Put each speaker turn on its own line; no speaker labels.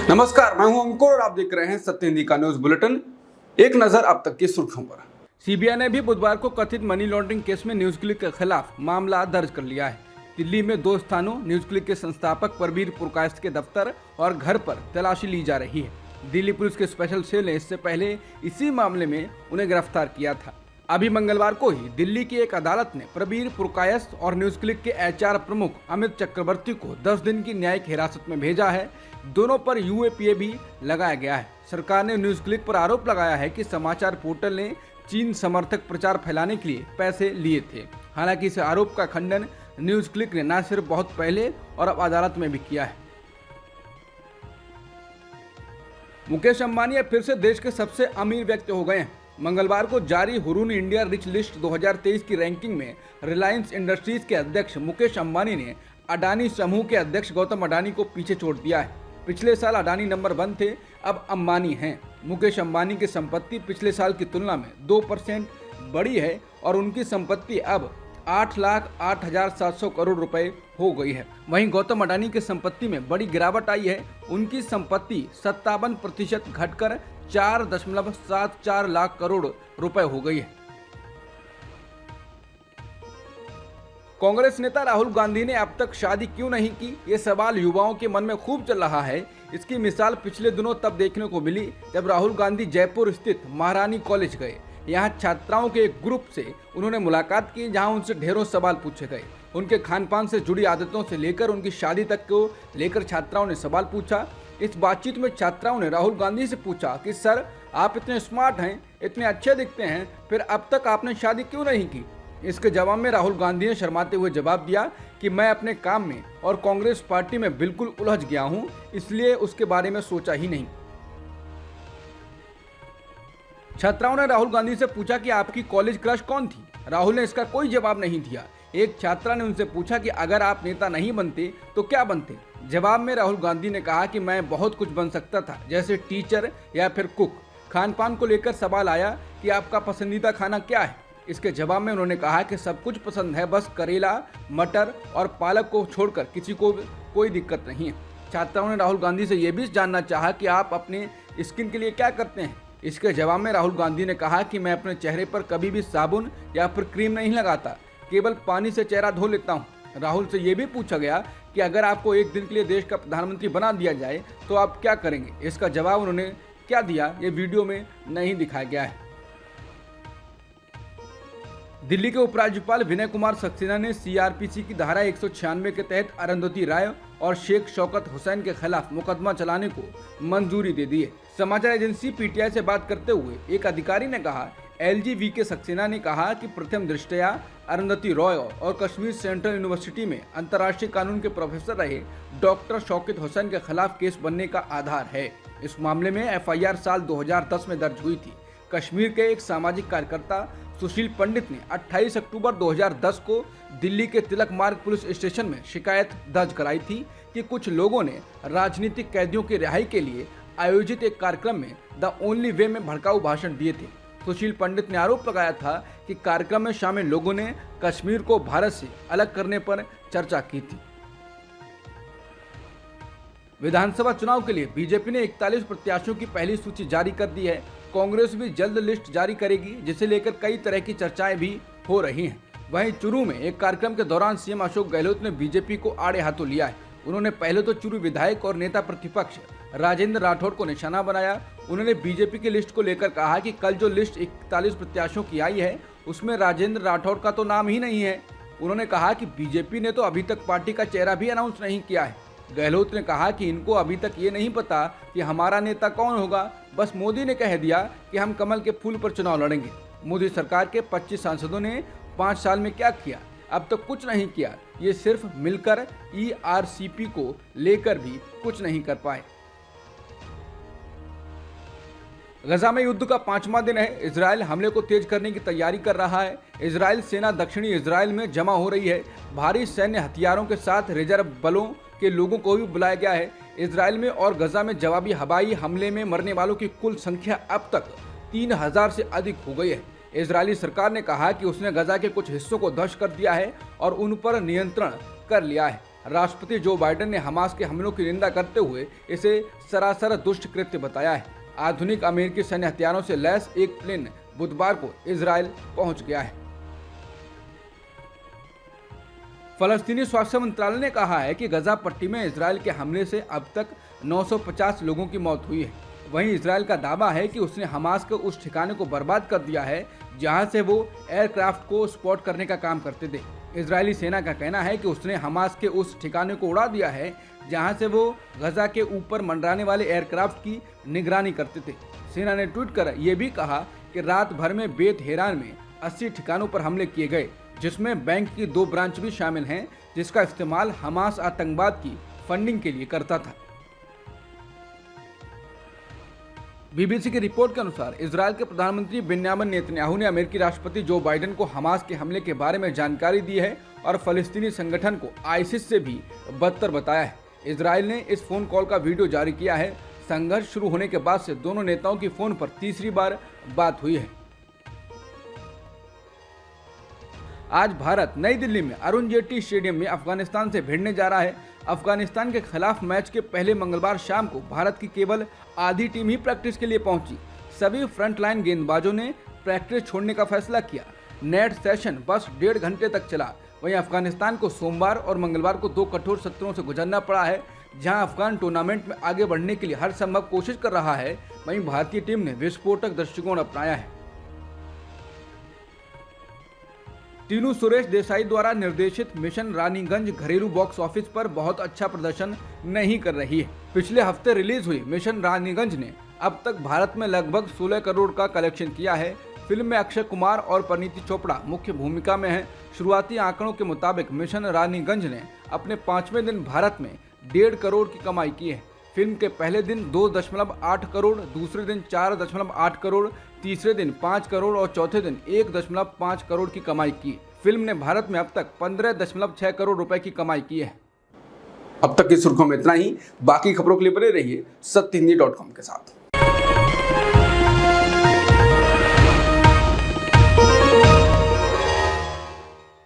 नमस्कार, मैं हूं अंकुर और आप देख रहे हैं सत्य हिंदी का न्यूज बुलेटिन। एक नजर अब तक की सुर्खियों पर। सीबीआई ने भी बुधवार को कथित मनी लॉन्ड्रिंग केस में न्यूज क्लिक के खिलाफ मामला दर्ज कर लिया है। दिल्ली में 2 स्थानों न्यूज क्लिक के संस्थापक परवीर पुरकायस्थ के दफ्तर और घर पर तलाशी ली जा रही है। दिल्ली पुलिस के स्पेशल सेल ने इससे पहले इसी मामले में उन्हें गिरफ्तार किया था। अभी मंगलवार को ही दिल्ली की एक अदालत ने परवीर पुरकायस्थ और न्यूज क्लिक के एचआर प्रमुख अमित चक्रवर्ती को 10 दिन की न्यायिक हिरासत में भेजा है। दोनों पर यूएपीए भी लगाया गया है। सरकार ने न्यूज क्लिक पर आरोप लगाया है कि समाचार पोर्टल ने चीन समर्थक प्रचार फैलाने के लिए पैसे लिए थे। हालांकि इस आरोप का खंडन न्यूज क्लिक ने न सिर्फ बहुत पहले और अब अदालत में भी किया है। मुकेश अंबानी अब फिर से देश के सबसे अमीर व्यक्ति हो गए हैं। मंगलवार को जारी हुरून इंडिया रिच लिस्ट 2023 की रैंकिंग में रिलायंस इंडस्ट्रीज के अध्यक्ष मुकेश अंबानी ने अडानी समूह के अध्यक्ष गौतम अडानी को पीछे छोड़ दिया है। पिछले साल अडानी नंबर 1 थे, अब अंबानी हैं। मुकेश अंबानी की संपत्ति पिछले साल की तुलना में 2% बढ़ी है और उनकी संपत्ति अब 8,08,700 करोड़ रुपए हो गई है। वहीं गौतम अडानी की संपत्ति में बड़ी गिरावट आई है। उनकी संपत्ति 57% घटकर 4.74 लाख करोड़ रुपए हो गई है। कांग्रेस नेता राहुल गांधी ने अब तक शादी क्यों नहीं की, ये सवाल युवाओं के मन में खूब चल रहा है। इसकी मिसाल पिछले दिनों तब देखने को मिली जब राहुल गांधी जयपुर स्थित महारानी कॉलेज गए। यहाँ छात्राओं के एक ग्रुप से उन्होंने मुलाकात की, जहाँ उनसे ढेरों सवाल पूछे गए। उनके खान पान से जुड़ी आदतों से लेकर उनकी शादी तक को लेकर छात्राओं ने सवाल पूछा। इस बातचीत में छात्राओं ने राहुल गांधी से पूछा कि सर, आप इतने स्मार्ट हैं, इतने अच्छे दिखते हैं, फिर अब तक आपने शादी क्यों नहीं की। इसके जवाब में राहुल गांधी ने शर्माते हुए जवाब दिया कि मैं अपने काम में और कांग्रेस पार्टी में बिल्कुल उलझ गया हूं, इसलिए उसके बारे में सोचा ही नहीं। छात्राओं ने राहुल गांधी से पूछा कि आपकी कॉलेज क्रश कौन थी। राहुल ने इसका कोई जवाब नहीं दिया। एक छात्रा ने उनसे पूछा कि अगर आप नेता नहीं बनते तो क्या बनते। जवाब में राहुल गांधी ने कहा कि मैं बहुत कुछ बन सकता था, जैसे टीचर या फिर कुक। खान पान को लेकर सवाल आया कि आपका पसंदीदा खाना क्या है। इसके जवाब में उन्होंने कहा कि सब कुछ पसंद है, बस करेला, मटर और पालक को छोड़कर किसी को कोई दिक्कत नहीं है। छात्राओं ने राहुल गांधी से ये भी जानना चाहा कि आप अपने स्किन के लिए क्या करते हैं। इसके जवाब में राहुल गांधी ने कहा कि मैं अपने चेहरे पर कभी भी साबुन या फिर क्रीम नहीं लगाता, केवल पानी से चेहरा धो लेता हूँ। राहुल से ये भी पूछा गया कि अगर आपको एक दिन के लिए देश का प्रधानमंत्री बना दिया जाए तो आप क्या करेंगे। इसका जवाब उन्होंने क्या दिया, ये वीडियो में नहीं दिखाया गया है। दिल्ली के उपराज्यपाल विनय कुमार सक्सेना ने सीआरपीसी की धारा 196 के तहत अरुंधति राय और शेख शौकत हुसैन के खिलाफ मुकदमा चलाने को मंजूरी दे दी है। समाचार एजेंसी पीटीआई से बात करते हुए एक अधिकारी ने कहा, एलजी वीके सक्सेना ने कहा कि प्रथम दृष्टया अरुंधति रॉय और कश्मीर सेंट्रल यूनिवर्सिटी में अंतर्राष्ट्रीय कानून के प्रोफेसर रहे डॉक्टर शौकत हुसैन के खिलाफ केस बनने का आधार है। इस मामले में एफआईआर साल 2010 में दर्ज हुई थी। कश्मीर के एक सामाजिक कार्यकर्ता सुशील पंडित ने 28 अक्टूबर 2010 को दिल्ली के तिलक मार्ग पुलिस स्टेशन में शिकायत दर्ज कराई थी कि कुछ लोगों ने राजनीतिक कैदियों की रिहाई के लिए आयोजित एक कार्यक्रम में द ओनली वे में भड़काऊ भाषण दिए थे। सुशील पंडित ने आरोप लगाया था कि कार्यक्रम में शामिल लोगों ने कश्मीर को भारत से अलग करने पर चर्चा की थी। विधानसभा चुनाव के लिए बीजेपी ने 41 प्रत्याशियों की पहली सूची जारी कर दी है। कांग्रेस भी जल्द लिस्ट जारी करेगी, जिसे लेकर कई तरह की चर्चाएं भी हो रही हैं। वहीं चुरू में एक कार्यक्रम के दौरान सीएम अशोक गहलोत ने बीजेपी को आड़े हाथों लिया है। उन्होंने पहले तो चुरू विधायक और नेता प्रतिपक्ष राजेंद्र राठौड़ को निशाना बनाया। उन्होंने बीजेपी की लिस्ट को लेकर कहा कि कल जो लिस्ट 41 प्रत्याशियों की आई है उसमें राजेंद्र राठौड़ का तो नाम ही नहीं है। उन्होंने कहा कि बीजेपी ने तो अभी तक पार्टी का चेहरा भी अनाउंस नहीं किया है। गहलोत ने कहा कि इनको अभी तक ये नहीं पता कि हमारा नेता कौन होगा, बस मोदी ने कह दिया कि हम कमल के फूल पर चुनाव लड़ेंगे। मोदी सरकार के 25 सांसदों ने 5 साल में क्या किया, अब तक कुछ नहीं किया। ये सिर्फ मिलकर ईआरसीपी को लेकर भी कुछ नहीं कर पाए। गजा में युद्ध का 5वां दिन है। इजराइल हमले को तेज करने की तैयारी कर रहा है। इजराइल सेना दक्षिणी इजराइल में जमा हो रही है। भारी सैन्य हथियारों के साथ रिजर्व बलों के लोगों को भी बुलाया गया है। इजराइल में और गजा में जवाबी हवाई हमले में मरने वालों की कुल संख्या अब तक 3000 से अधिक हो गई है। इजरायली सरकार ने कहा कि उसने गजा के कुछ हिस्सों को ध्वस्त कर दिया है और उन पर नियंत्रण कर लिया है। राष्ट्रपति जो बाइडेन ने हमास के हमलों की निंदा करते हुए इसे सरासर दुष्ट कृत्य बताया है। आधुनिक अमेरिकी सैन्य हथियारों से लैस एक प्लेन बुधवार को इजराइल पहुंच गया है। फलस्तीनी स्वास्थ्य मंत्रालय ने कहा है कि गजा पट्टी में इजराइल के हमले से अब तक 950 लोगों की मौत हुई है। वहीं इजराइल का दावा है कि उसने हमास के उस ठिकाने को बर्बाद कर दिया है जहां से वो एयरक्राफ्ट को स्पॉट करने का काम करते थे। इजरायली सेना का कहना है कि उसने हमास के उस ठिकाने को उड़ा दिया है जहां से वो गजा के ऊपर मंडराने वाले एयरक्राफ्ट की निगरानी करते थे। सेना ने ट्वीट कर यह भी कहा कि रात भर में बेत हेरान में 80 ठिकानों पर हमले किए गए, जिसमें बैंक की 2 ब्रांच भी शामिल हैं, जिसका इस्तेमाल हमास आतंकवाद की फंडिंग के लिए करता था। बीबीसी की रिपोर्ट के अनुसार इजराइल के प्रधानमंत्री बेन्यामिन नेतन्याहू ने अमेरिकी राष्ट्रपति जो बाइडेन को हमास के हमले के बारे में जानकारी दी है और फलस्तीनी संगठन को आईसिस से भी बदतर बताया है। इजराइल ने इस फोन कॉल का वीडियो जारी किया है। संघर्ष शुरू होने के बाद से दोनों नेताओं की फोन पर तीसरी बार बात हुई है। आज भारत नई दिल्ली में अरुण जेटली स्टेडियम में अफगानिस्तान से भिड़ने जा रहा है। अफगानिस्तान के खिलाफ मैच के पहले मंगलवार शाम को भारत की केवल आधी टीम ही प्रैक्टिस के लिए पहुंची। सभी फ्रंटलाइन गेंदबाजों ने प्रैक्टिस छोड़ने का फैसला किया। नेट सेशन बस 1.5 घंटे तक चला। वहीं अफगानिस्तान को सोमवार और मंगलवार को 2 कठोर सत्रों से गुजरना पड़ा है, जहां अफगान टूर्नामेंट में आगे बढ़ने के लिए हर संभव कोशिश कर रहा है। वहीं भारतीय टीम ने विस्फोटक दृष्टिकोण अपनाया है। टीनू सुरेश देसाई द्वारा निर्देशित मिशन रानीगंज घरेलू बॉक्स ऑफिस पर बहुत अच्छा प्रदर्शन नहीं कर रही है। पिछले हफ्ते रिलीज हुई मिशन रानीगंज ने अब तक भारत में लगभग 16 करोड़ का कलेक्शन किया है। फिल्म में अक्षय कुमार और परिणीति चोपड़ा मुख्य भूमिका में हैं। शुरुआती आंकड़ों के मुताबिक मिशन रानीगंज ने अपने 5वें दिन भारत में 1.5 करोड़ की कमाई की है। फिल्म के पहले दिन 2.8 करोड़, दूसरे दिन 4.8 करोड़, तीसरे दिन 5 करोड़ और चौथे दिन 1.5 करोड़ की कमाई की। फिल्म ने भारत में अब तक 15.6 करोड़ रुपए की कमाई की है। अब तक की सुर्खियों में इतना ही। बाकी खबरों के लिए बने रहिए सत्यहिंदी.com के साथ।